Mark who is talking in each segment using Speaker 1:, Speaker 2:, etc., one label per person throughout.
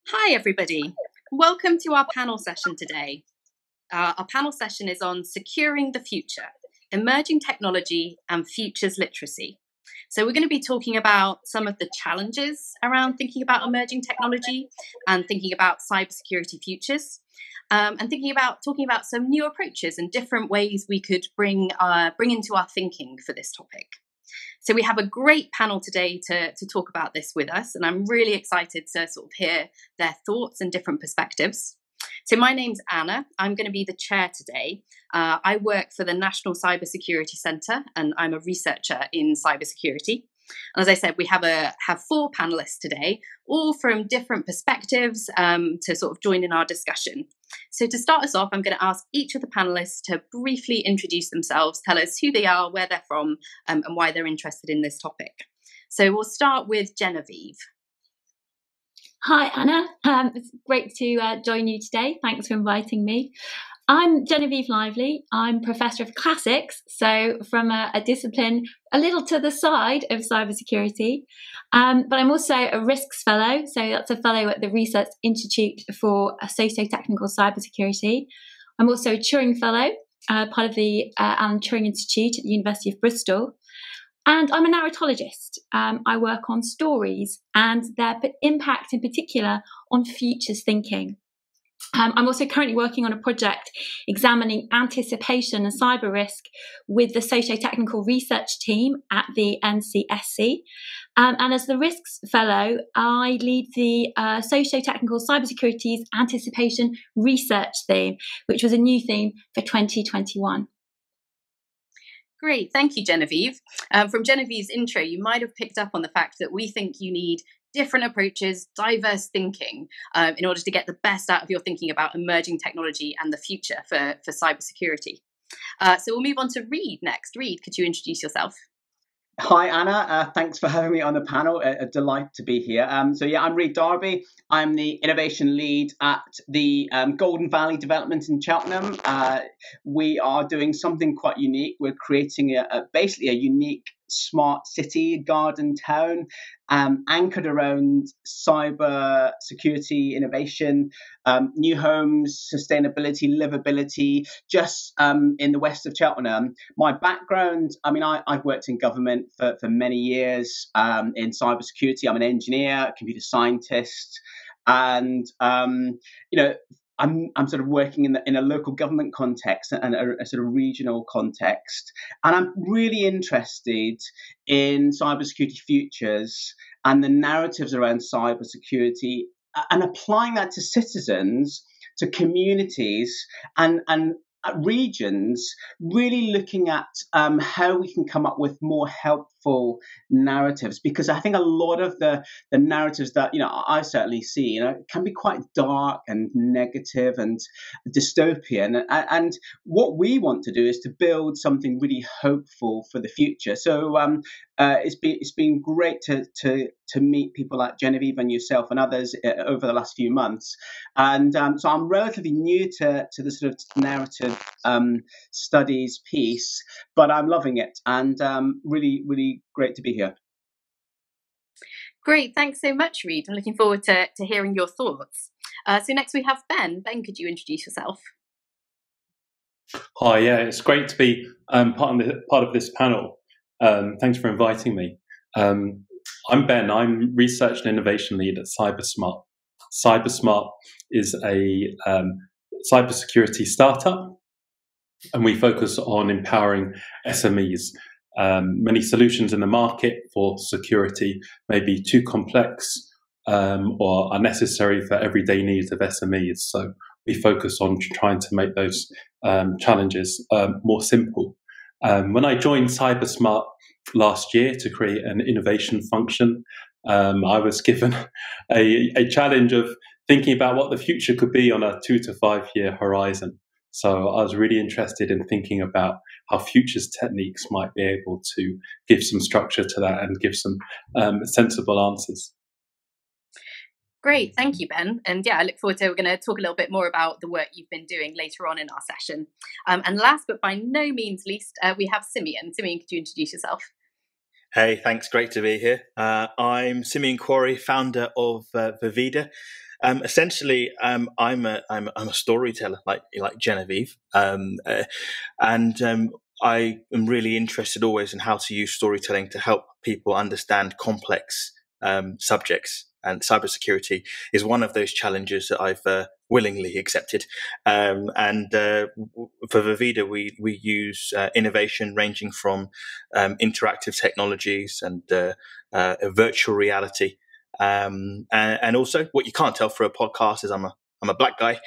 Speaker 1: Hi, everybody. Welcome to our panel session today. Our panel session is on securing the future, emerging technology and futures literacy. So we're going to be talking about some of the challenges around thinking about emerging technology and thinking about cybersecurity futures, and talking about some new approaches and different ways we could bring into our thinking for this topic. So we have a great panel today to talk about this with us, and I'm really excited to sort of hear their thoughts and different perspectives. So my name's Anna. I'm going to be the chair today. I work for the National Cybersecurity Centre, and I'm a researcher in cybersecurity. And as I said, we have four panelists today, all from different perspectives to sort of join in our discussion. So to start us off, I'm going to ask each of the panelists to briefly introduce themselves, tell us who they are, where they're from, and why they're interested in this topic. So we'll start with Genevieve.
Speaker 2: Hi, Anna. It's great to join you today. Thanks for inviting me. I'm Genevieve Liveley. I'm Professor of Classics, so from a discipline a little to the side of cybersecurity. But I'm also a Risks Fellow, so that's a fellow at the Research Institute for Socio-Technical Cybersecurity. I'm also a Turing Fellow, part of the Alan Turing Institute at the University of Bristol. And I'm a narratologist. I work on stories and their impact in particular on futures thinking. I'm also currently working on a project examining anticipation and cyber risk with the socio-technical research team at the NCSC. And as the Risks Fellow, I lead the socio-technical cybersecurity's anticipation research theme, which was a new theme for 2021.
Speaker 1: Great, thank you, Genevieve. From Genevieve's intro, you might have picked up on the fact that we think you need different approaches, diverse thinking, in order to get the best out of your thinking about emerging technology and the future for cybersecurity. So we'll move on to Reid next. Reid, could you introduce yourself?
Speaker 3: Hi, Anna. Thanks for having me on the panel. A delight to be here. I'm Reid Darby. I'm the innovation lead at the Golden Valley development in Cheltenham. We are doing something quite unique. We're creating basically a unique smart city, garden town, anchored around cyber security, innovation, new homes, sustainability, livability, just in the west of Cheltenham. My background, I've worked in government for many years in cybersecurity. I'm an engineer, computer scientist, and I'm sort of working in a local government context and a sort of regional context. And I'm really interested in cybersecurity futures and the narratives around cybersecurity and applying that to citizens, to communities and regions, really looking at how we can come up with more helpful narratives, because I think a lot of the narratives that I certainly see can be quite dark and negative and dystopian, and what we want to do is to build something really hopeful for the future. So it's been great to meet people like Genevieve and yourself and others over the last few months, and so I'm relatively new to the sort of narrative studies piece, but I'm loving it, and really great to be here.
Speaker 1: Great, thanks so much, Reid. I'm looking forward to hearing your thoughts. So next we have Ben. Ben, could you introduce yourself?
Speaker 4: Hi, yeah, it's great to be part of this panel. Thanks for inviting me. I'm Ben. I'm Research and Innovation Lead at CyberSmart. CyberSmart is a cybersecurity startup, and we focus on empowering SMEs. Many solutions in the market for security may be too complex or unnecessary for everyday needs of SMEs. So we focus on trying to make those challenges more simple. When I joined CyberSmart last year to create an innovation function, I was given a challenge of thinking about what the future could be on a 2 to 5 year horizon. So I was really interested in thinking about how futures techniques might be able to give some structure to that and give some sensible answers.
Speaker 1: Great, thank you, Ben. And yeah, I look forward to, we're going to talk a little bit more about the work you've been doing later on in our session. And last but by no means least, we have Simeon. Simeon, could you introduce yourself?
Speaker 5: Hey, thanks. Great to be here. I'm Simeon Quarrie, founder of Vivida. Essentially, I'm a storyteller, like Genevieve, and I am really interested always in how to use storytelling to help people understand complex subjects. And cybersecurity is one of those challenges that I've willingly accepted. And for Vivida, we use innovation ranging from interactive technologies and virtual reality. And also, what you can't tell for a podcast is I'm a black guy,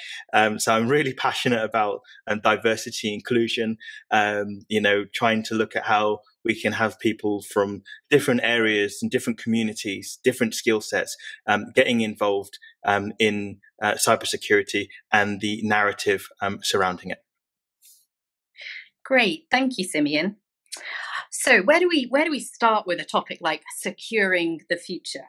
Speaker 5: so I'm really passionate about diversity, inclusion. Trying to look at how we can have people from different areas and different communities, different skill sets, getting involved in cybersecurity and the narrative surrounding it.
Speaker 1: Great, thank you, Simeon. So where do we start with a topic like securing the future?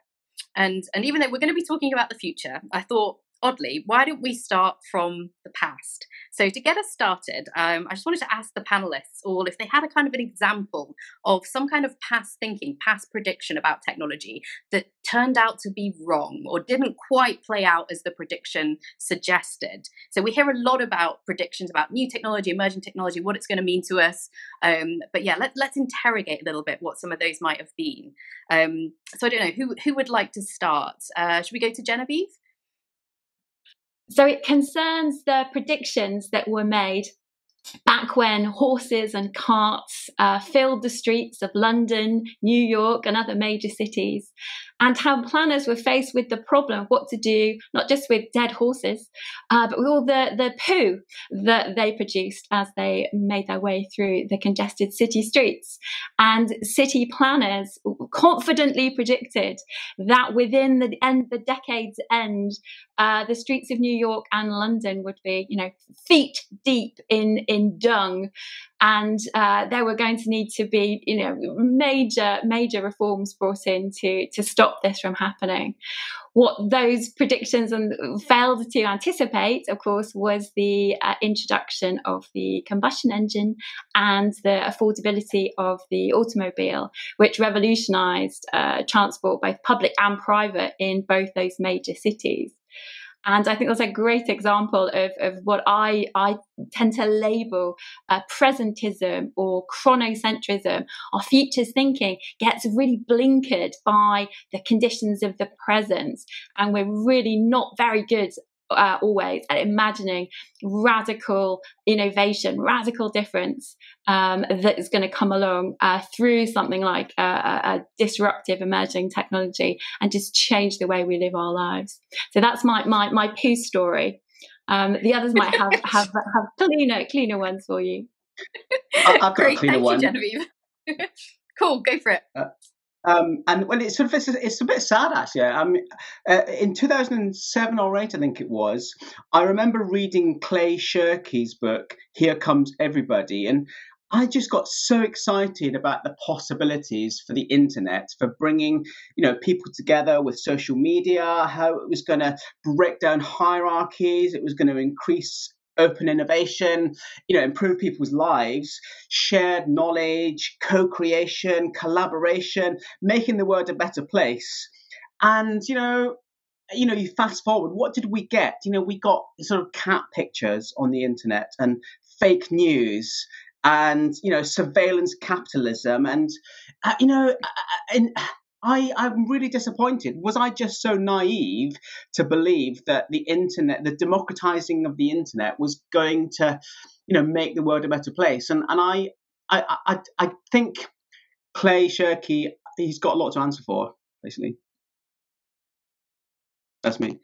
Speaker 1: And even though we're going to be talking about the future, I thought, oddly, why don't we start from the past? So to get us started, I just wanted to ask the panelists all if they had a kind of an example of some kind of past thinking, past prediction about technology that turned out to be wrong or didn't quite play out as the prediction suggested. So we hear a lot about predictions about new technology, emerging technology, what it's going to mean to us. But yeah, let's interrogate a little bit what some of those might have been. So I don't know, who would like to start? Should we go to Genevieve?
Speaker 2: So it concerns the predictions that were made back when horses and carts filled the streets of London, New York, and other major cities, and how planners were faced with the problem of what to do, not just with dead horses, but with all the poo that they produced as they made their way through the congested city streets. And city planners confidently predicted that within the decade's end, the streets of New York and London would be, feet deep in dung, and there were going to need to be, major reforms brought in to stop this from happening. What those predictions failed to anticipate, of course, was the introduction of the combustion engine and the affordability of the automobile, which revolutionised transport, both public and private, in both those major cities. And I think that's a great example of what I tend to label presentism or chronocentrism. Our futures thinking gets really blinkered by the conditions of the present, and we're really not very good always at imagining radical innovation, radical difference that is going to come along through something like a disruptive emerging technology and just change the way we live our lives. So that's my poo story. The others might have cleaner ones for you.
Speaker 3: I've got
Speaker 1: Great,
Speaker 3: a cleaner
Speaker 1: thank
Speaker 3: one.
Speaker 1: you, Genevieve. Cool, go for it.
Speaker 3: And well, it's a bit sad actually. In 2007 or 8, I think it was, I remember reading Clay Shirky's book, Here Comes Everybody, and I just got so excited about the possibilities for the internet, for bringing, people together with social media, how it was going to break down hierarchies, it was going to increase open innovation, improve people's lives, shared knowledge, co-creation, collaboration, making the world a better place. And, you fast forward, what did we get? We got sort of cat pictures on the internet and fake news and, surveillance capitalism. And, I'm really disappointed. Was I just so naive to believe that the internet, the democratizing of the internet, was going to, make the world a better place? And I think Clay Shirky, he's got a lot to answer for, basically. That's me.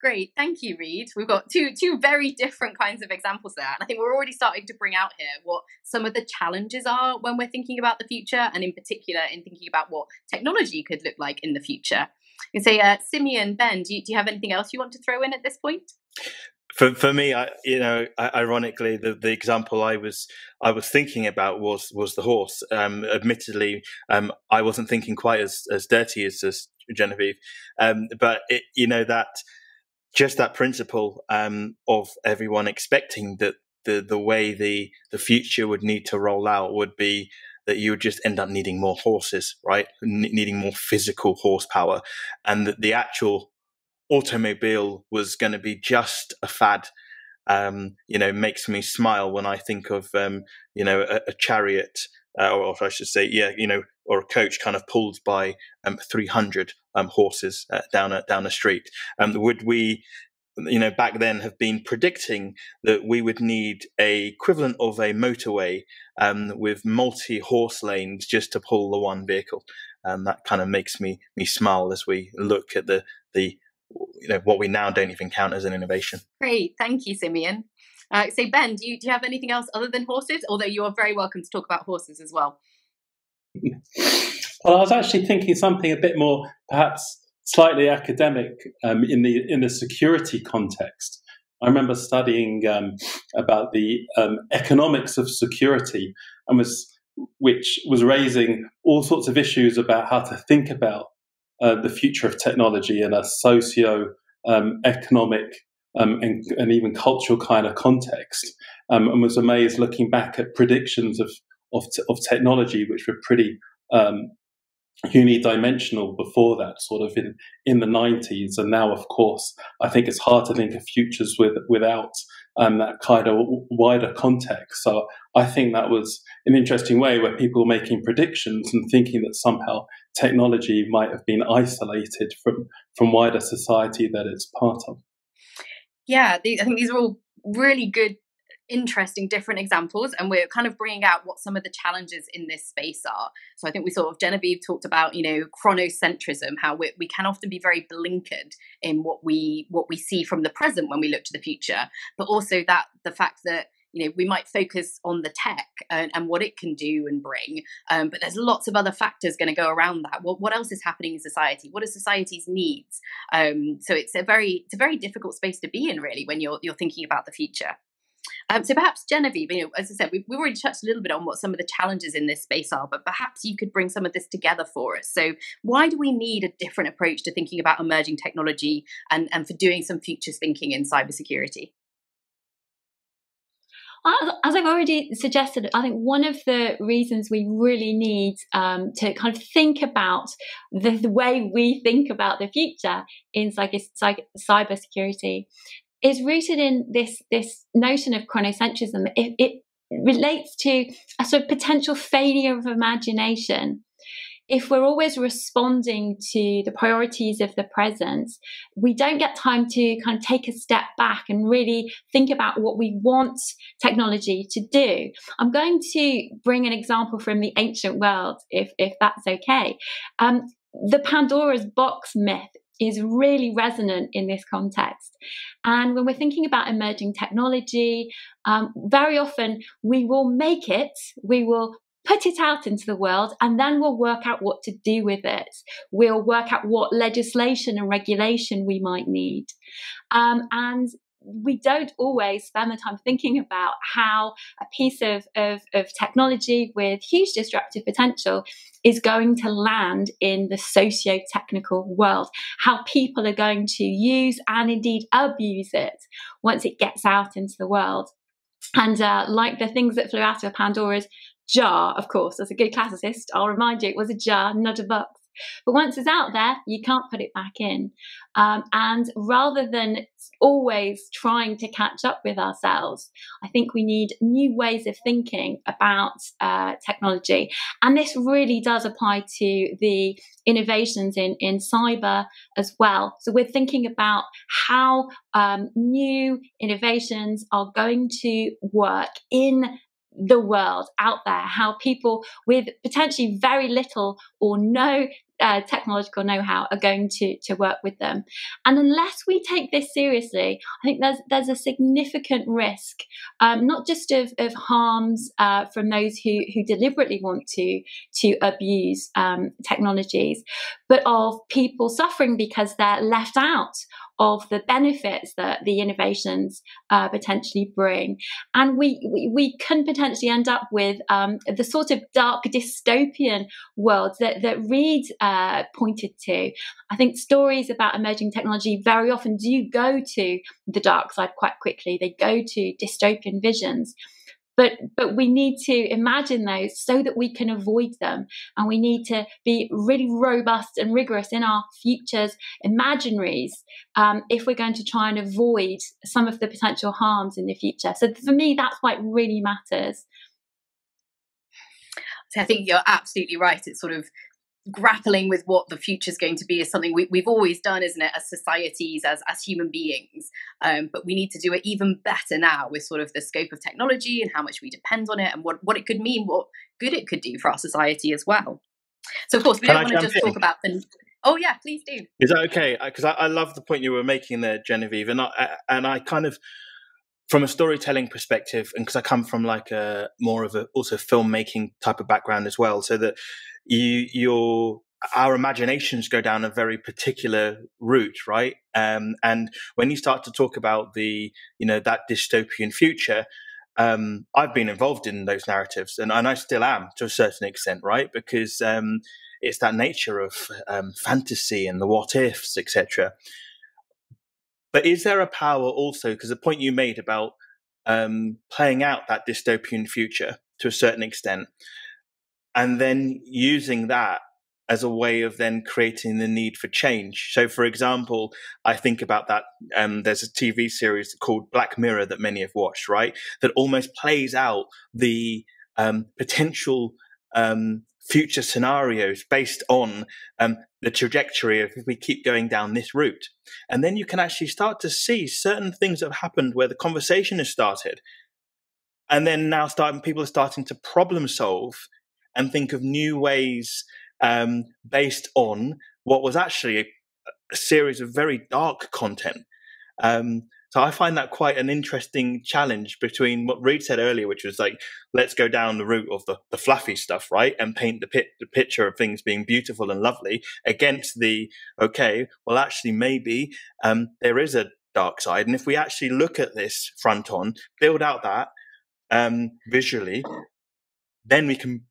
Speaker 1: Great, thank you, Reid. We've got two very different kinds of examples there. And I think we're already starting to bring out here what some of the challenges are when we're thinking about the future, and in particular in thinking about what technology could look like in the future. You say, Simeon, Ben, do you have anything else you want to throw in at this point?
Speaker 5: For me, ironically, the example I was thinking about was the horse. Admittedly, I wasn't thinking quite as dirty as Genevieve, but that. Just that principle of everyone expecting that the way the future would need to roll out would be that you would just end up needing more horses, right? Needing more physical horsepower, and that the actual automobile was going to be just a fad, makes me smile when I think of, a chariot, or I should say, or a coach kind of pulled by 300 horses down a street. Would we, back then have been predicting that we would need a equivalent of a motorway with multi-horse lanes just to pull the one vehicle? That kind of makes me smile as we look at the what we now don't even count as an innovation.
Speaker 1: Great, thank you, Simeon. So Ben, do you have anything else other than horses? Although you are very welcome to talk about horses as well.
Speaker 4: Well, I was actually thinking something a bit more, perhaps slightly academic, in the security context. I remember studying about the economics of security, which was raising all sorts of issues about how to think about the future of technology in a socio-economic and even cultural kind of context, and was amazed looking back at predictions of technology, which were pretty unidimensional before that, sort of in the 90s. And now, of course, I think it's hard to think of futures without that kind of wider context. So I think that was an interesting way where people were making predictions and thinking that somehow technology might have been isolated from wider society that it's part of.
Speaker 1: Yeah, I think these are all really good, interesting, different examples, and we're kind of bringing out what some of the challenges in this space are. So I think Genevieve talked about, chronocentrism, how we can often be very blinkered in what we see from the present when we look to the future, but also that the fact that we might focus on the tech and what it can do and bring, but there's lots of other factors going to go around that. What else is happening in society? What are society's needs? So it's a very difficult space to be in, really, when you're thinking about the future. So perhaps Genevieve, as I said, we've already touched a little bit on what some of the challenges in this space are, but perhaps you could bring some of this together for us. So why do we need a different approach to thinking about emerging technology and for doing some futures thinking in cybersecurity?
Speaker 2: As I've already suggested, I think one of the reasons we really need to kind of think about the way we think about the future in cybersecurity is rooted in this notion of chronocentrism. It relates to a sort of potential failure of imagination. If we're always responding to the priorities of the present, we don't get time to kind of take a step back and really think about what we want technology to do. I'm going to bring an example from the ancient world, if that's okay. The Pandora's box myth is really resonant in this context. And when we're thinking about emerging technology, very often we will make it, we will put it out into the world, and then we'll work out what to do with it. We'll work out what legislation and regulation we might need. And we don't always spend the time thinking about how a piece of technology with huge disruptive potential is going to land in the socio-technical world, how people are going to use and indeed abuse it once it gets out into the world. And like the things that flew out of Pandora's jar, of course, as a good classicist, I'll remind you, it was a jar, not a box. But once it's out there, you can't put it back in. And rather than always trying to catch up with ourselves, I think we need new ways of thinking about technology. And this really does apply to the innovations in cyber as well. So we're thinking about how new innovations are going to work in the world out there, how people with potentially very little or no technological know-how are going to work with them. And unless we take this seriously, I think there's a significant risk, not just of harms from those who deliberately want to abuse technologies, but of people suffering because they're left out of the benefits that the innovations potentially bring. And we can potentially end up with the sort of dark dystopian world that Reid pointed to. I think stories about emerging technology very often do go to the dark side quite quickly. They go to dystopian visions. But we need to imagine those so that we can avoid them. And we need to be really robust and rigorous in our futures imaginaries if we're going to try and avoid some of the potential harms in the future. So for me, that's why it really matters.
Speaker 1: So I think you're absolutely right. It's sort of grappling with what the future is going to be is something we've always done, isn't it, as societies, as human beings, but we need to do it even better now with sort of the scope of technology and how much we depend on it and what it could mean, what good it could do for our society as well. So of course we don't want to just talk about the oh yeah, please do.
Speaker 5: Is that okay? Because I love the point you were making there, Genevieve, and I kind of, from a storytelling perspective, and because I come from like a more of a also filmmaking type of background as well, so that our imaginations go down a very particular route, right? And when you start to talk about that dystopian future, I've been involved in those narratives, and I still am to a certain extent, right? Because it's that nature of fantasy and the what ifs, etc. But is there a power also, because the point you made about playing out that dystopian future to a certain extent, and then using that as a way of then creating the need for change. So, for example, I think about that. There's a TV series called Black Mirror that many have watched, right? That almost plays out the potential future scenarios based on the trajectory of if we keep going down this route. And then you can actually start to see certain things that have happened where the conversation has started. And then now people are starting to problem solve and think of new ways based on what was actually a series of very dark content. So I find that quite an interesting challenge between what Reid said earlier, which was like, let's go down the route of the fluffy stuff, right? And paint the picture of things being beautiful and lovely, against okay, well, actually, maybe there is a dark side. And if we actually look at this front on, build out that visually, then we can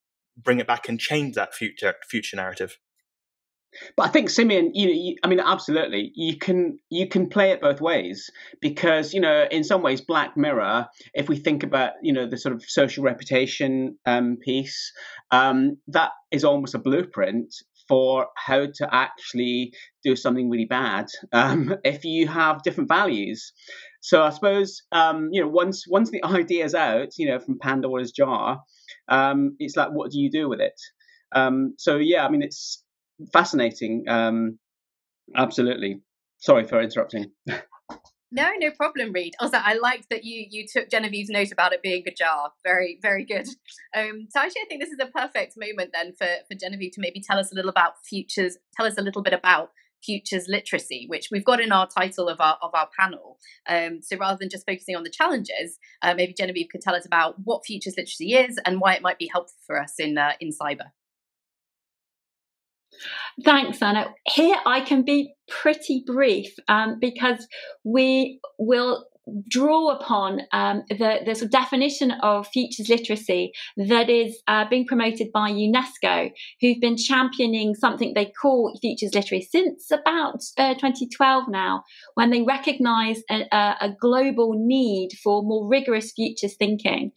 Speaker 5: bring it back and change that future narrative.
Speaker 3: But I think, Simeon, I mean, absolutely, you can play it both ways, because, in some ways, Black Mirror, if we think about, the sort of social reputation piece, that is almost a blueprint for how to actually do something really bad if you have different values. So I suppose, once the idea is out, from Pandora's jar, it's like, what do you do with it? So yeah, I mean, it's fascinating. Absolutely. Sorry for interrupting.
Speaker 1: No problem, Reid. Also, I liked that you took Genevieve's note about it being a jar. Very, very good. So actually, I think this is a perfect moment then for Genevieve to maybe tell us a little bit about futures literacy, which we've got in our title of our panel. So rather than just focusing on the challenges, maybe Genevieve could tell us about what futures literacy is and why it might be helpful for us in cyber.
Speaker 2: Thanks, Anna. Here I can be pretty brief because we will draw upon the sort of definition of futures literacy that is being promoted by UNESCO, who've been championing something they call futures literacy since about 2012 now, when they recognise a global need for more rigorous futures thinking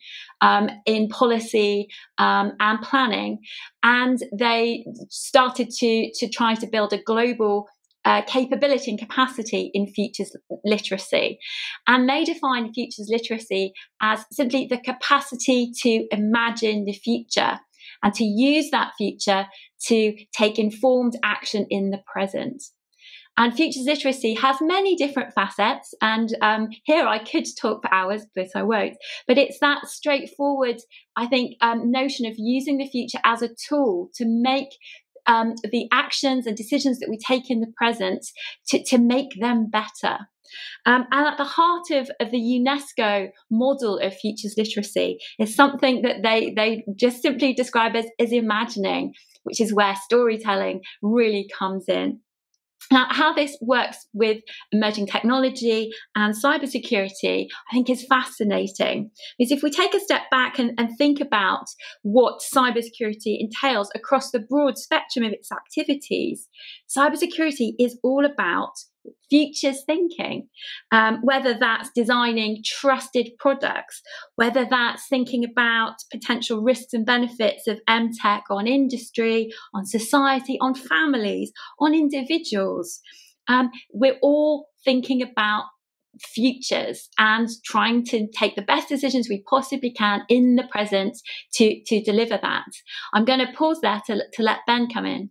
Speaker 2: in policy and planning. And they started to try to build a global capability and capacity in futures literacy. And they define futures literacy as simply the capacity to imagine the future and to use that future to take informed action in the present. And futures literacy has many different facets, and here I could talk for hours, but I won't. But it's that straightforward, I think, notion of using the future as a tool to make the actions and decisions that we take in the present to make them better. And at the heart of the UNESCO model of futures literacy is something that they just simply describe as imagining, which is where storytelling really comes in. Now, how this works with emerging technology and cybersecurity, I think is fascinating. Because if we take a step back and think about what cybersecurity entails across the broad spectrum of its activities, cybersecurity is all about futures thinking, whether that's designing trusted products, whether that's thinking about potential risks and benefits of MTech on industry, on society, on families, on individuals. We're all thinking about futures and trying to take the best decisions we possibly can in the present to deliver that. I'm going to pause there to let Ben come in.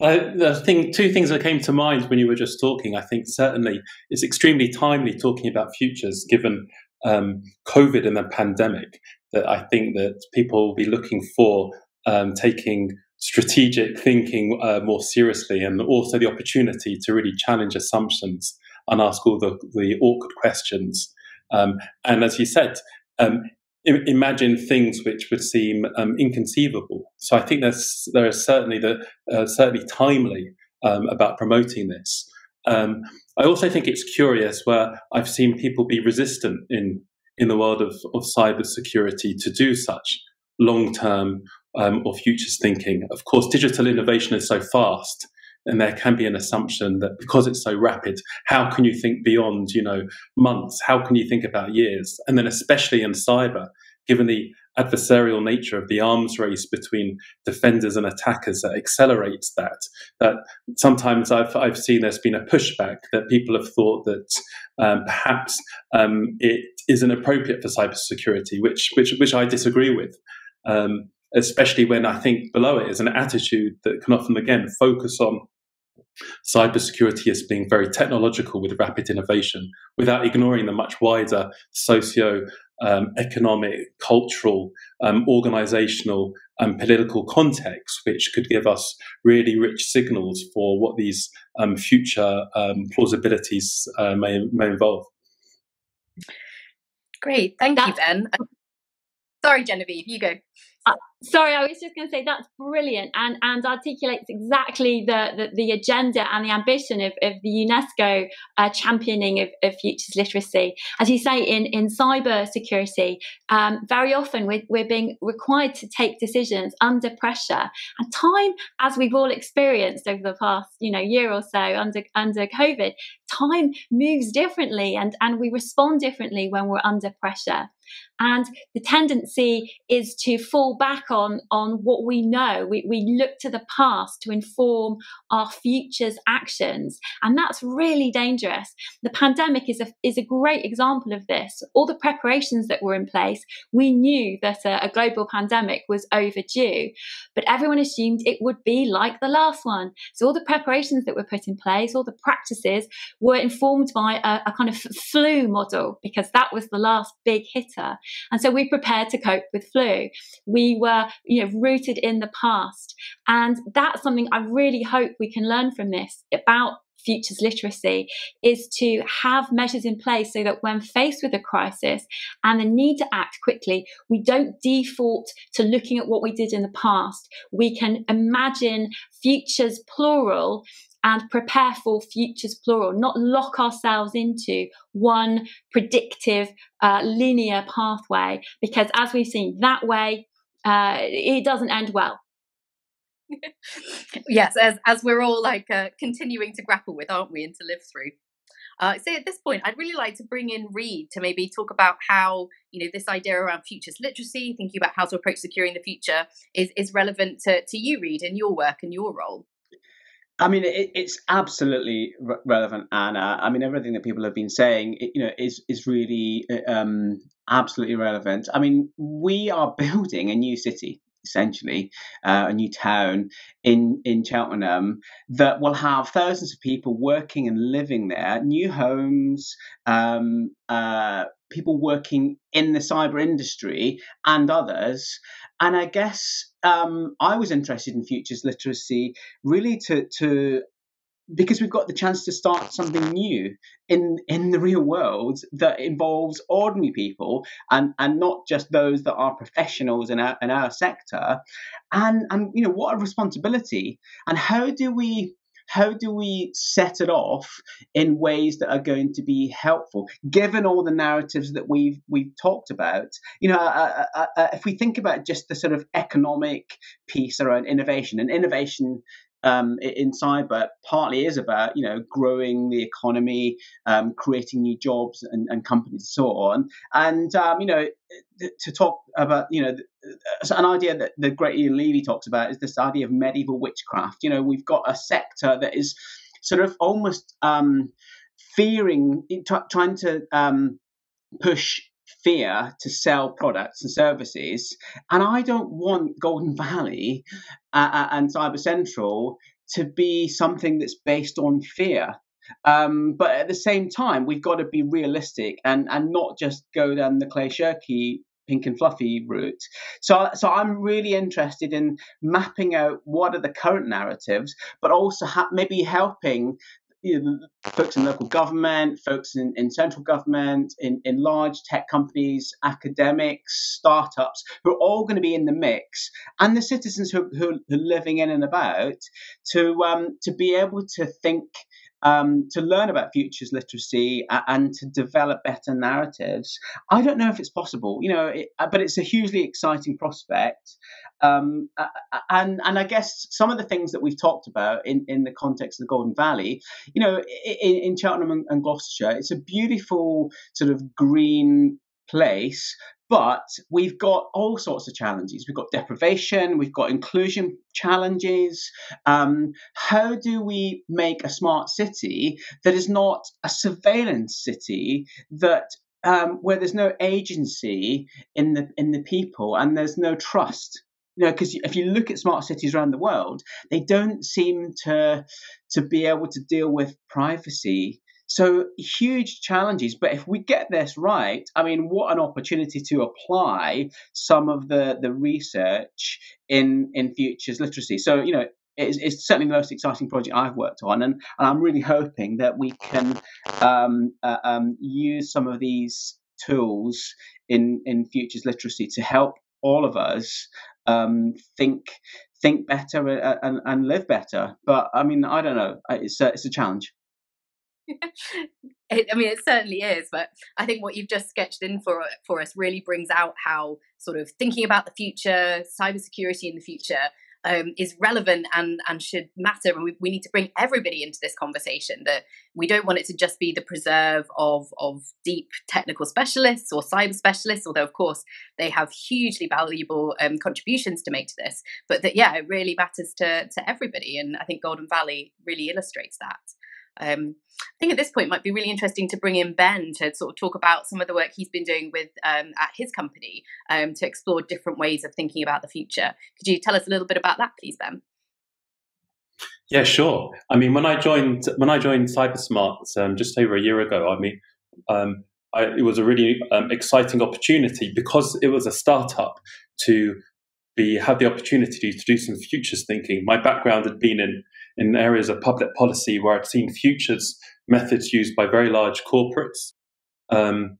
Speaker 4: I think two things that came to mind when you were just talking. I think certainly it's extremely timely talking about futures given COVID and the pandemic, that I think that people will be looking for taking strategic thinking more seriously, and also the opportunity to really challenge assumptions and ask all the awkward questions. And as you said, imagine things which would seem inconceivable. So I think there is certainly certainly timely about promoting this. I also think it's curious where I've seen people be resistant in the world of cybersecurity to do such long-term or futures thinking. Of course, digital innovation is so fast, and there can be an assumption that because it's so rapid, how can you think beyond, months? How can you think about years? And then especially in cyber, given the adversarial nature of the arms race between defenders and attackers that accelerates that sometimes I've seen there's been a pushback that people have thought that perhaps it isn't appropriate for cybersecurity, which I disagree with. Especially when I think below it is an attitude that can often, again, focus on cybersecurity as being very technological with rapid innovation without ignoring the much wider socio-economic, cultural, organizational and political context, which could give us really rich signals for what these future plausibilities may involve.
Speaker 1: Great, thank you, Ben. Sorry, Genevieve, you go.
Speaker 2: Sorry, I was just going to say that's brilliant and articulates exactly the agenda and the ambition of the UNESCO championing of futures literacy. As you say, in cyber security, very often we're being required to take decisions under pressure, and time, as we've all experienced over the past year or so under COVID, time moves differently and we respond differently when we're under pressure. And the tendency is to fall back on what we know. We look to the past to inform our future's actions, and that's really dangerous. The pandemic is a great example of this. All the preparations that were in place, we knew that a global pandemic was overdue, but everyone assumed it would be like the last one. So all the preparations that were put in place, all the practices were informed by a kind of flu model, because that was the last big hitter. And so we prepared to cope with flu. We were, rooted in the past. And that's something I really hope we can learn from this about futures literacy, is to have measures in place so that when faced with a crisis and the need to act quickly, we don't default to looking at what we did in the past. We can imagine futures plural and prepare for futures plural, not lock ourselves into one predictive linear pathway, because as we've seen, that way it doesn't end well.
Speaker 1: Yes, as we're all continuing to grapple with, aren't we, and to live through. So at this point, I'd really like to bring in Reid to maybe talk about how this idea around futures literacy, thinking about how to approach securing the future, is relevant to you, Reid, in your work and your role.
Speaker 3: I mean, it's absolutely relevant, Anna. I mean, everything that people have been saying, is really absolutely relevant. I mean, we are building a new city, essentially, a new town in Cheltenham that will have thousands of people working and living there, new homes, people working in the cyber industry and others. And I guess I was interested in futures literacy really to because we've got the chance to start something new in the real world that involves ordinary people and not just those that are professionals in our sector. And what a responsibility. And how do we set it off in ways that are going to be helpful, given all the narratives that we've talked about? If we think about just the sort of economic piece around innovation, and innovation in cyber partly is about, growing the economy, creating new jobs and companies and so on. And, to talk about, an idea that the great Ian Levy talks about is this idea of medieval witchcraft. We've got a sector that is sort of almost fearing, trying to push fear to sell products and services. And I don't want Golden Valley and Cyber Central to be something that's based on fear. But at the same time, we've got to be realistic and not just go down the Clay Shirky pink and fluffy route. So I'm really interested in mapping out what are the current narratives, but also maybe helping folks in local government, folks in central government, in large tech companies, academics, startups, who are all going to be in the mix, and the citizens who are living in and about, to be able to think, to learn about futures literacy and to develop better narratives. I don't know if it's possible, but it's a hugely exciting prospect. And I guess some of the things that we've talked about in the context of the Golden Valley, in Cheltenham and Gloucestershire, it's a beautiful sort of green place. But we've got all sorts of challenges. We've got deprivation, we've got inclusion challenges. How do we make a smart city that is not a surveillance city, that where there's no agency in the people and there's no trust? Because if you look at smart cities around the world, they don't seem to be able to deal with privacy. So huge challenges, but if we get this right, I mean, what an opportunity to apply some of the research in futures literacy. So, it's certainly the most exciting project I've worked on, and I'm really hoping that we can use some of these tools in futures literacy to help all of us think better and live better. But I mean, I don't know, it's a challenge.
Speaker 1: It certainly is, but I think what you've just sketched in for us really brings out how sort of thinking about the future, cybersecurity in the future, is relevant and should matter. And we need to bring everybody into this conversation, that we don't want it to just be the preserve of deep technical specialists or cyber specialists, although of course they have hugely valuable contributions to make to this, but that, it really matters to everybody. And I think Golden Valley really illustrates that. I think at this point it might be really interesting to bring in Ben to sort of talk about some of the work he's been doing with at his company to explore different ways of thinking about the future. Could you tell us a little bit about that, please, Ben?
Speaker 4: Yeah, sure. I mean, when I joined CyberSmart just over a year ago, it was a really exciting opportunity because it was a startup to have the opportunity to do some futures thinking. My background had been in areas of public policy where I'd seen futures methods used by very large corporates and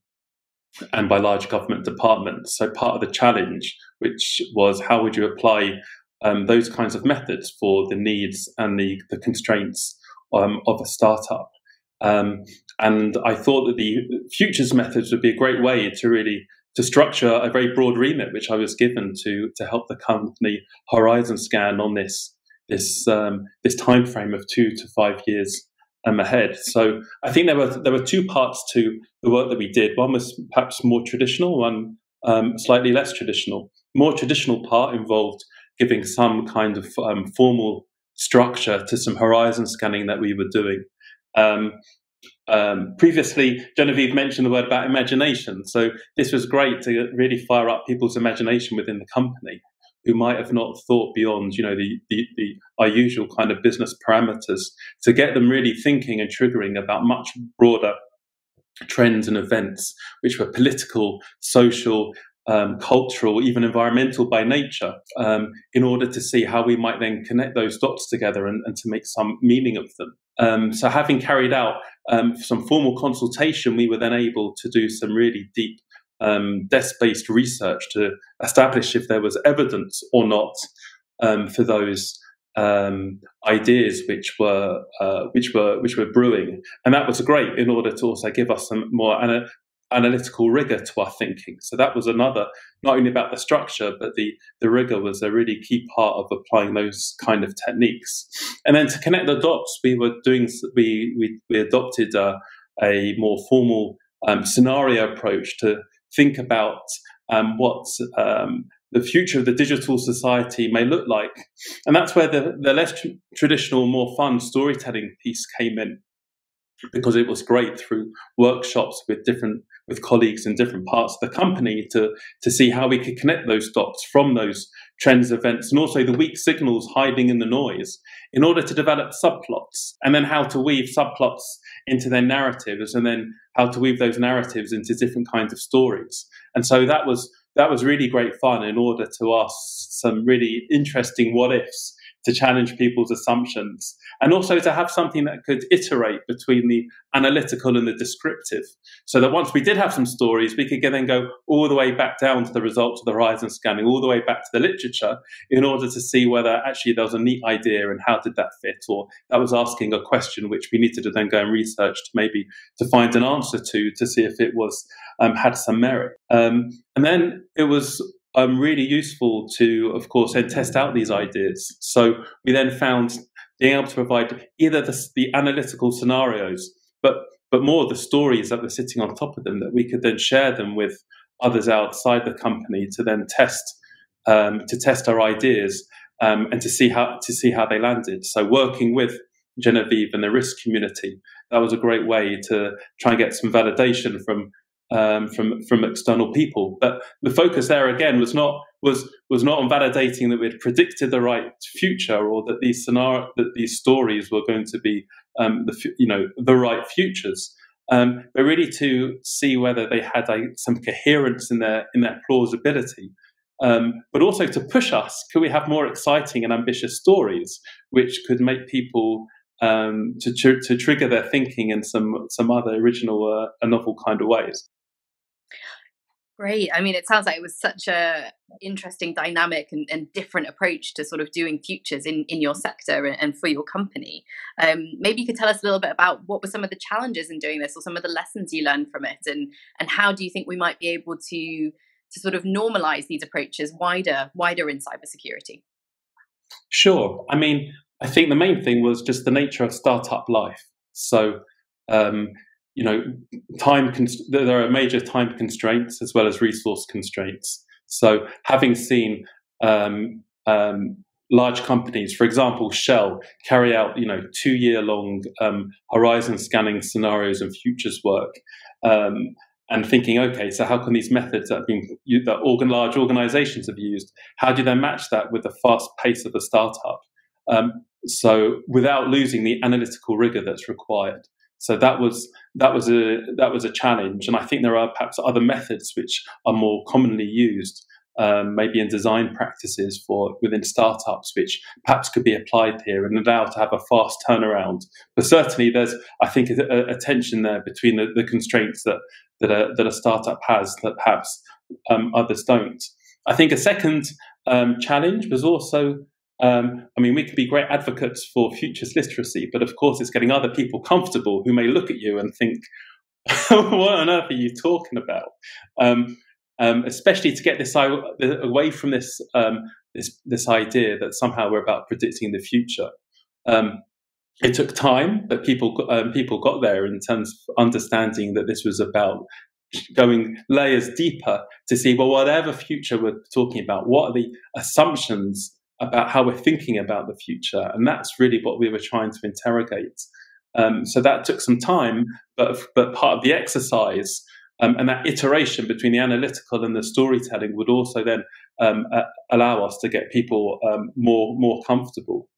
Speaker 4: by large government departments. So part of the challenge, which was how would you apply those kinds of methods for the needs and the constraints of a startup. And I thought that the futures methods would be a great way to structure a very broad remit, which I was given to help the company horizon scan on this time frame of 2 to 5 years ahead. So I think there were two parts to the work that we did. One was perhaps more traditional, one slightly less traditional. More traditional part involved giving some kind of formal structure to some horizon scanning that we were doing. Previously, Genevieve mentioned the word about imagination. So this was great to really fire up people's imagination within the company, who might have not thought beyond, our usual kind of business parameters, to get them really thinking and triggering about much broader trends and events, which were political, social, cultural, even environmental by nature, in order to see how we might then connect those dots together and to make some meaning of them. So having carried out some formal consultation, we were then able to do some really deep desk-based research to establish if there was evidence or not for those ideas which were brewing, and that was great in order to also give us some more analytical rigor to our thinking. So that was another, not only about the structure, but the rigor was a really key part of applying those kind of techniques. And then to connect the dots, we adopted a more formal scenario approach to think about what the future of the digital society may look like. And that's where the less traditional, more fun storytelling piece came in, because it was great through workshops with colleagues in different parts of the company to see how we could connect those dots from those trends, events, and also the weak signals hiding in the noise, in order to develop subplots, and then how to weave subplots into their narratives, and then how to weave those narratives into different kinds of stories. And so that was really great fun, in order to ask some really interesting what ifs, to challenge people's assumptions, and also to have something that could iterate between the analytical and the descriptive, so that once we did have some stories, we could then go all the way back down to the results of the horizon scanning, all the way back to the literature, in order to see whether actually there was a neat idea and how did that fit, or that was asking a question which we needed to then go and research to find an answer to see if it was had some merit. And then it was really useful to, of course, then test out these ideas. So we then found being able to provide either the analytical scenarios, but more the stories that were sitting on top of them, that we could then share them with others outside the company to then test our ideas, and to see how they landed. So working with Genevieve and the risk community, that was a great way to try and get some validation from external people. But the focus there again was not on validating that we had predicted the right future, or that these stories were going to be the right futures, but really to see whether they had some coherence in their plausibility, but also to push us, could we have more exciting and ambitious stories which could make people to trigger their thinking in some other original and novel kind of ways.
Speaker 1: Great. I mean, it sounds like it was such a interesting dynamic and different approach to sort of doing futures in your sector and for your company. Maybe you could tell us a little bit about what were some of the challenges in doing this, or some of the lessons you learned from it, and how do you think we might be able to sort of normalize these approaches wider in cybersecurity?
Speaker 4: Sure. I mean, I think the main thing was just the nature of startup life. So, there are major time constraints as well as resource constraints. So having seen large companies, for example, Shell, carry out 2-year-long horizon scanning scenarios and futures work, and thinking, okay, so how can these methods that large organizations have used, how do they match that with the fast pace of a startup? So without losing the analytical rigor that's required. So that was a challenge, and I think there are perhaps other methods which are more commonly used, maybe in design practices within startups, which perhaps could be applied here and allowed to have a fast turnaround. But certainly, there's, I think, a tension there between the constraints that a startup has that perhaps others don't. I think a second challenge was also, we could be great advocates for futures literacy, but of course it's getting other people comfortable who may look at you and think, what on earth are you talking about? Especially to get this away from this idea that somehow we're about predicting the future. It took time, but people got there in terms of understanding that this was about going layers deeper to see, well, whatever future we're talking about, what are the assumptions about how we're thinking about the future? And that's really what we were trying to interrogate. So that took some time, but part of the exercise and that iteration between the analytical and the storytelling would also then allow us to get people more comfortable.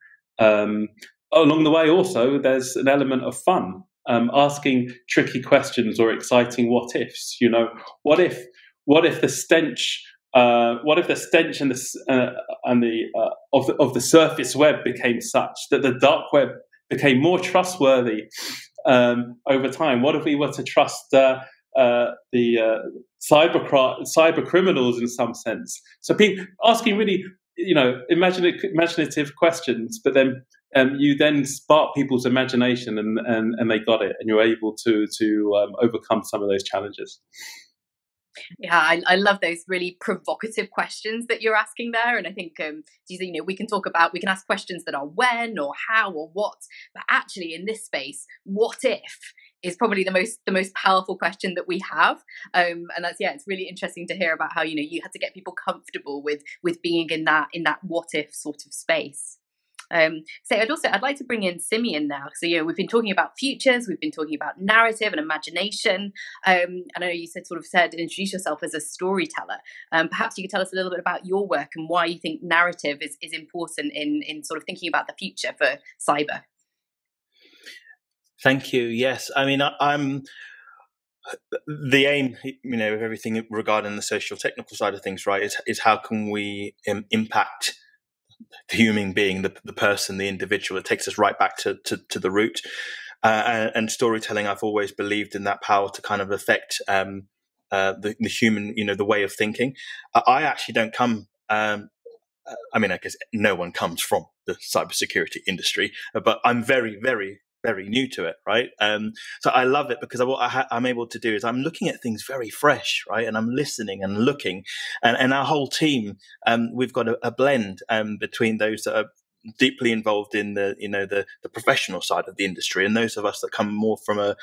Speaker 4: Along the way, also, there's an element of fun, asking tricky questions or exciting what ifs. What if the stench? What if the stench of the surface web became such that the dark web became more trustworthy over time? What if we were to trust the cyber criminals in some sense? So people asking really imaginative questions, but then you then spark people's imagination, and they got it, and you're able to overcome some of those challenges.
Speaker 1: Yeah, I love those really provocative questions that you're asking there, and I think we can ask questions that are when or how or what, but actually in this space, what if is probably the most powerful question that we have, and it's really interesting to hear about how you had to get people comfortable with being in that what if sort of space. So I'd like to bring in Simeon now. So we've been talking about futures, we've been talking about narrative and imagination. I know you introduce yourself as a storyteller. Perhaps you could tell us a little bit about your work and why you think narrative is important in sort of thinking about the future for cyber.
Speaker 5: Thank you. Yes, I mean I'm the aim, of everything regarding the social technical side of things, right, is how can we impact the human being, the person, the individual. It takes us right back to the root. And storytelling, I've always believed in that power to kind of affect the human, the way of thinking. I actually don't come. I guess no one comes from the cybersecurity industry, but I'm very, very, very new to it, right? So I love it because what I'm able to do is I'm looking at things very fresh, right? And I'm listening and looking, and our whole team, we've got a blend between those that are deeply involved in the professional side of the industry, and those of us that come more from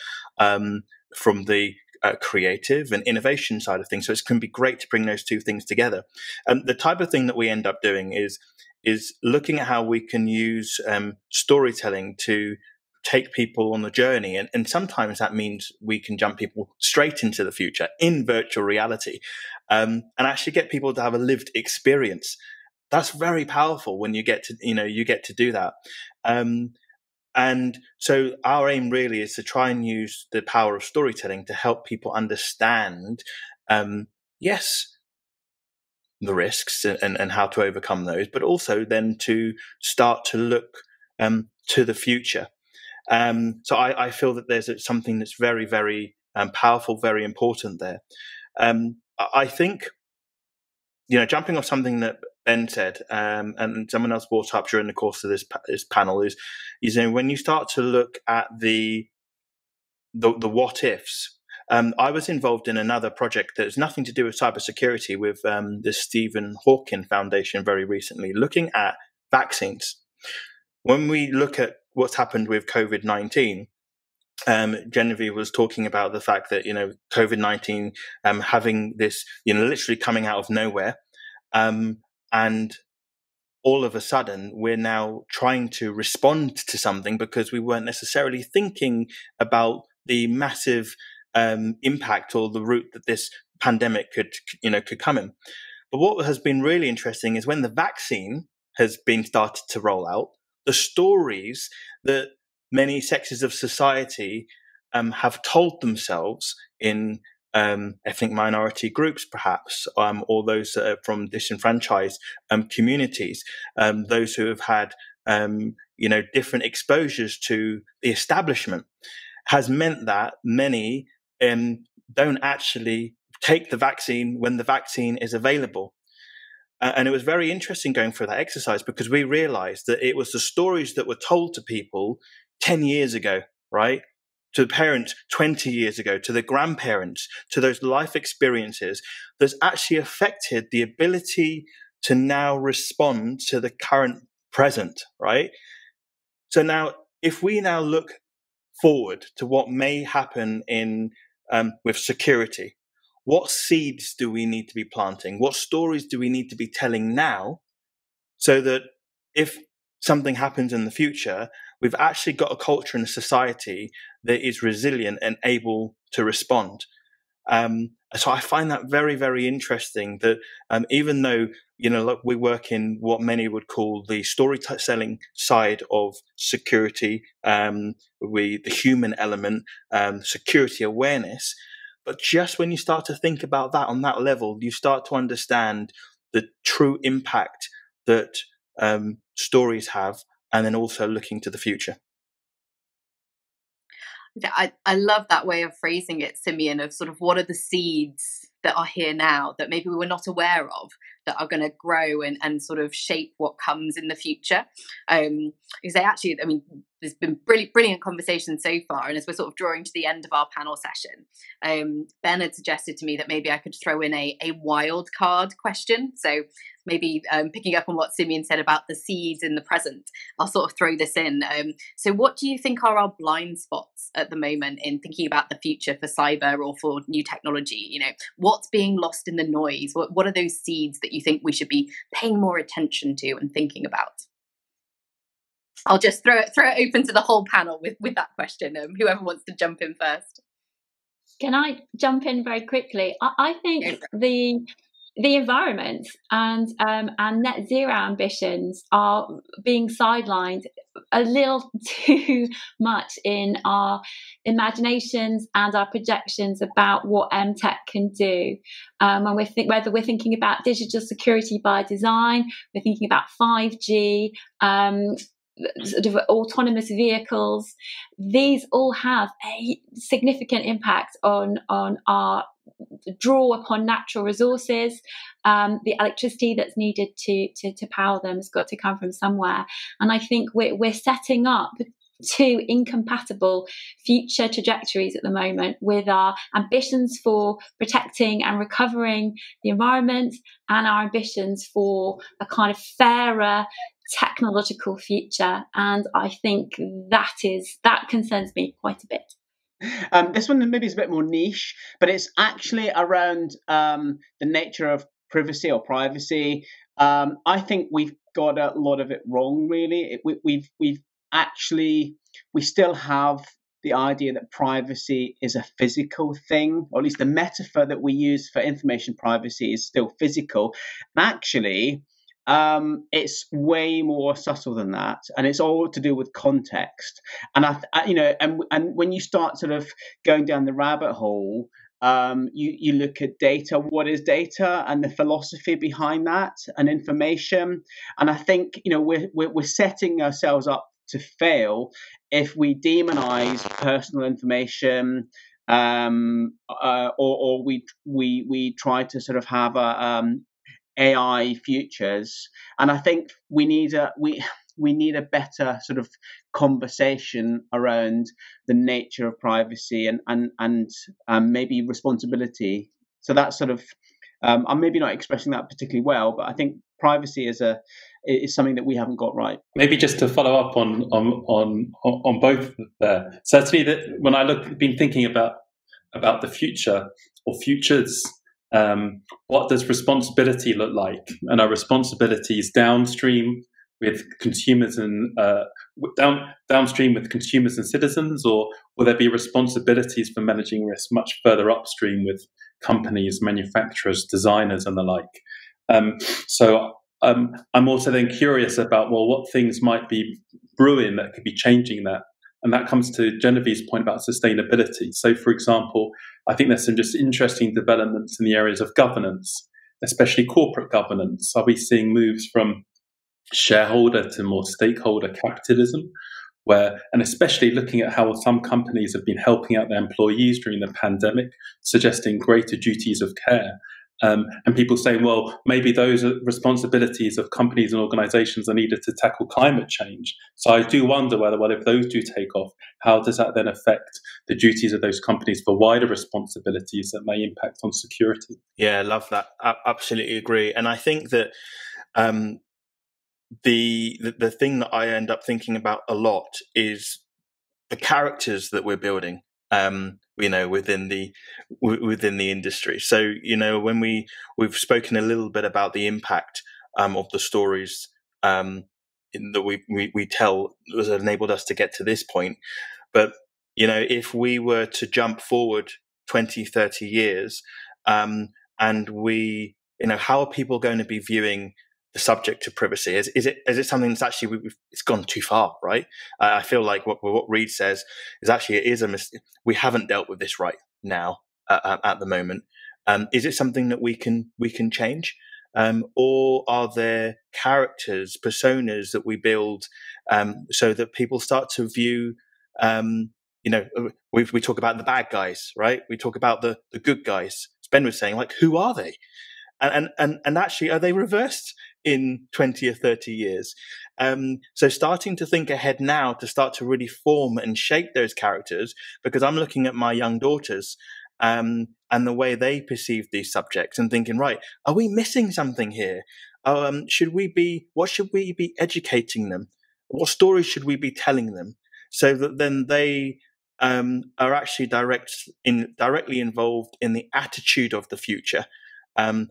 Speaker 5: the creative and innovation side of things. So it can be great to bring those two things together. The type of thing that we end up doing is looking at how we can use storytelling to take people on the journey. And sometimes that means we can jump people straight into the future in virtual reality, and actually get people to have a lived experience. That's very powerful when you get to do that. And so our aim really is to try and use the power of storytelling to help people understand, yes, the risks and how to overcome those, but also then to start to look to the future. So I feel that there's something that's very, very powerful, very important there. I think, jumping off something that Ben said, and someone else brought up during the course of this panel is when you start to look at the what ifs. I was involved in another project that has nothing to do with cybersecurity with the Stephen Hawking Foundation very recently, looking at vaccines. When we look at what's happened with COVID-19, Genevieve was talking about the fact that, COVID-19 having this, literally coming out of nowhere. And all of a sudden, we're now trying to respond to something because we weren't necessarily thinking about the massive impact or the route that this pandemic could come in. But what has been really interesting is when the vaccine has been started to roll out, the stories that many sectors of society have told themselves in ethnic minority groups, perhaps, or those that are from disenfranchised communities, those who have had different exposures to the establishment, has meant that many don't actually take the vaccine when the vaccine is available. And it was very interesting going through that exercise because we realized that it was the stories that were told to people 10 years ago, right? To the parents 20 years ago, to the grandparents, to those life experiences that's actually affected the ability to now respond to the current present, right? So now, if we now look forward to what may happen in with security, what seeds do we need to be planting? What stories do we need to be telling now so that if something happens in the future, we've actually got a culture and a society that is resilient and able to respond? So I find that very, very interesting that even though, we work in what many would call the storytelling side of security, the human element, security awareness, but just when you start to think about that on that level, you start to understand the true impact that stories have, and then also looking to the future.
Speaker 1: I love that way of phrasing it, Simeon, of sort of what are the seeds that are here now that maybe we were not aware of that are going to grow and sort of shape what comes in the future. Because I mean, there's been brilliant conversation so far. And as we're sort of drawing to the end of our panel session, Ben had suggested to me that maybe I could throw in a wild card question. So maybe picking up on what Simeon said about the seeds in the present, I'll sort of throw this in. So what do you think are our blind spots at the moment in thinking about the future for cyber or for new technology? You know, what's being lost in the noise? What are those seeds that you think we should be paying more attention to and thinking about? I'll just throw it open to the whole panel with that question. Whoever wants to jump in first.
Speaker 2: Can I jump in very quickly? I think the environment and net zero ambitions are being sidelined a little too much in our imaginations and our projections about what tech can do. When whether we're thinking about digital security by design, we're thinking about 5G, sort of autonomous vehicles. These all have a significant impact on our draw upon natural resources. The electricity that's needed to power them has got to come from somewhere. And I think we're setting up two incompatible future trajectories at the moment, with our ambitions for protecting and recovering the environment and our ambitions for a kind of fairer technological future. And I think that concerns me quite a bit.
Speaker 3: This one maybe is a bit more niche, but it's actually around the nature of privacy or privacy. I think we've got a lot of it wrong, really. We still have the idea that privacy is a physical thing, or at least the metaphor that we use for information privacy is still physical. And actually, it's way more subtle than that, and it's all to do with context. And and when you start sort of going down the rabbit hole, you look at data. What is data, and the philosophy behind that, and information. And I think we're setting ourselves up to fail if we demonize personal information, or we try to sort of have AI futures. And I think we need a better sort of conversation around the nature of privacy and maybe responsibility. So that's sort of I'm maybe not expressing that particularly well, but I think privacy is something that we haven't got right.
Speaker 4: Maybe just to follow up on both there. Certainly, that when been thinking about the future or futures. What does responsibility look like? And are responsibilities downstream with consumers and downstream with consumers and citizens, or will there be responsibilities for managing risk much further upstream with companies, manufacturers, designers, and the like? So I'm also then curious about what things might be brewing that could be changing that. And that comes to Genevieve's point about sustainability. So, for example, I think there's some just interesting developments in the areas of governance, especially corporate governance. Are we seeing moves from shareholder to more stakeholder capitalism, and especially looking at how some companies have been helping out their employees during the pandemic, suggesting greater duties of care. And people saying, well, maybe those are responsibilities of companies and organizations are needed to tackle climate change. So I do wonder whether, if those do take off, how does that then affect the duties of those companies for wider responsibilities that may impact on security?
Speaker 5: Yeah, I love that. I absolutely agree. And I think that the thing that I end up thinking about a lot is the characters that we're building. Within the industry. So, when we've spoken a little bit about the impact of the stories that we tell has enabled us to get to this point. But, if we were to jump forward 20, 30 years, and how are people going to be viewing the subject of privacy? Is it something that's actually it's gone too far, right? I feel like what Reid says is actually it is a mistake. We haven't dealt with this right now at the moment. Is it something that we can change, or are there characters, personas that we build so that people start to view we talk about the bad guys, right? We talk about the good guys. As Ben was saying, like, who are they? And actually, are they reversed in 20 or 30 years? So starting to think ahead now to start to really form and shape those characters, because I'm looking at my young daughters and the way they perceive these subjects and thinking, right, are we missing something here? What should we be educating them? What stories should we be telling them? So that then they are actually directly involved in the attitude of the future. And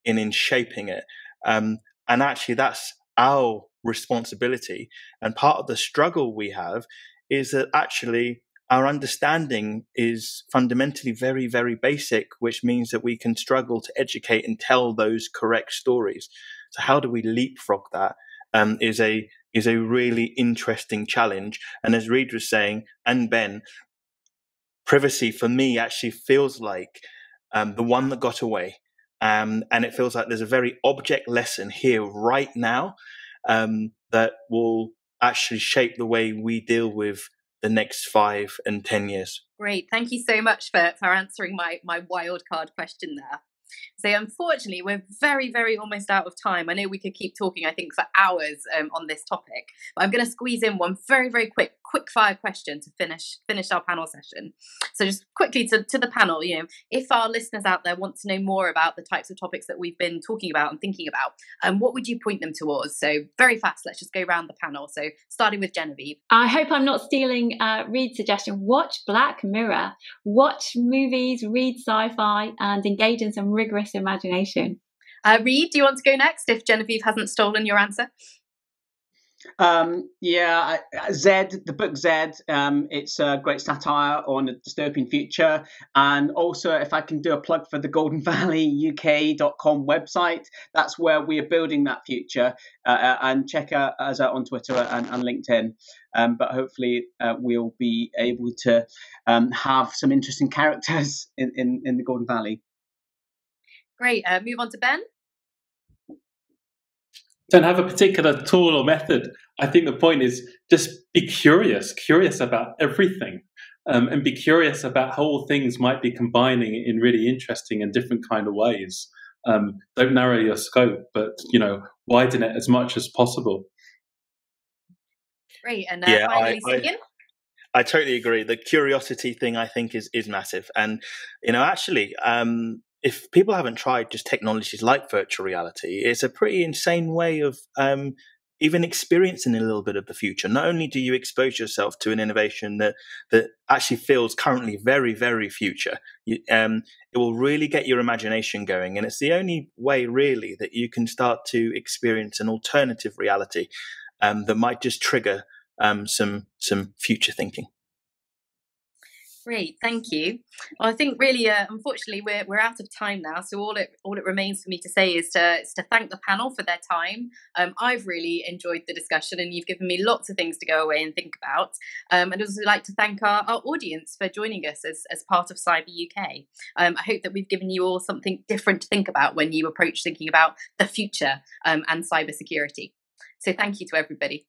Speaker 5: in shaping it. And actually, that's our responsibility. And part of the struggle we have is that actually our understanding is fundamentally very, very basic, which means that we can struggle to educate and tell those correct stories. So how do we leapfrog that is a really interesting challenge. And as Reid was saying, and Ben, privacy for me actually feels like the one that got away. And it feels like there's a very object lesson here right now that will actually shape the way we deal with the next 5 and 10 years.
Speaker 1: Great. Thank you so much for answering my wild card question there. So unfortunately, we're very, very almost out of time. I know we could keep talking, I think, for hours on this topic, but I'm going to squeeze in one very, very quick fire question to finish our panel session. So just quickly to the panel, if our listeners out there want to know more about the types of topics that we've been talking about and thinking about, what would you point them towards? So very fast, let's just go around the panel. So starting with Genevieve.
Speaker 2: I hope I'm not stealing Reid's suggestion. Watch Black Mirror. Watch movies, read sci-fi, and engage in some rigorous imagination.
Speaker 1: Reid, do you want to go next if Genevieve hasn't stolen your answer?
Speaker 3: Zed, the book Zed, it's a great satire on a dystopian future. And also, if I can do a plug for the Golden Valley UK.com website, that's where we are building that future. And check us out on Twitter and LinkedIn. But hopefully we'll be able to have some interesting characters in the Golden Valley.
Speaker 1: Great. Move on to Ben.
Speaker 4: Don't have a particular tool or method. I think the point is just be curious about everything, and be curious about how all things might be combining in really interesting and different kind of ways. Don't narrow your scope, but widen it as much as possible.
Speaker 1: Great. And finally, Simeon?
Speaker 5: I totally agree. The curiosity thing, I think, is massive. And actually, if people haven't tried just technologies like virtual reality, it's a pretty insane way of even experiencing a little bit of the future. Not only do you expose yourself to an innovation that actually feels currently very, very future, it will really get your imagination going. And it's the only way really that you can start to experience an alternative reality that might just trigger some future thinking.
Speaker 1: Great, thank you. Well, I think really, unfortunately, we're out of time now. So all it remains for me to say is to thank the panel for their time. I've really enjoyed the discussion, and you've given me lots of things to go away and think about. And I'd also like to thank our audience for joining us as part of CyberUK. I hope that we've given you all something different to think about when you approach thinking about the future and cybersecurity. So thank you to everybody.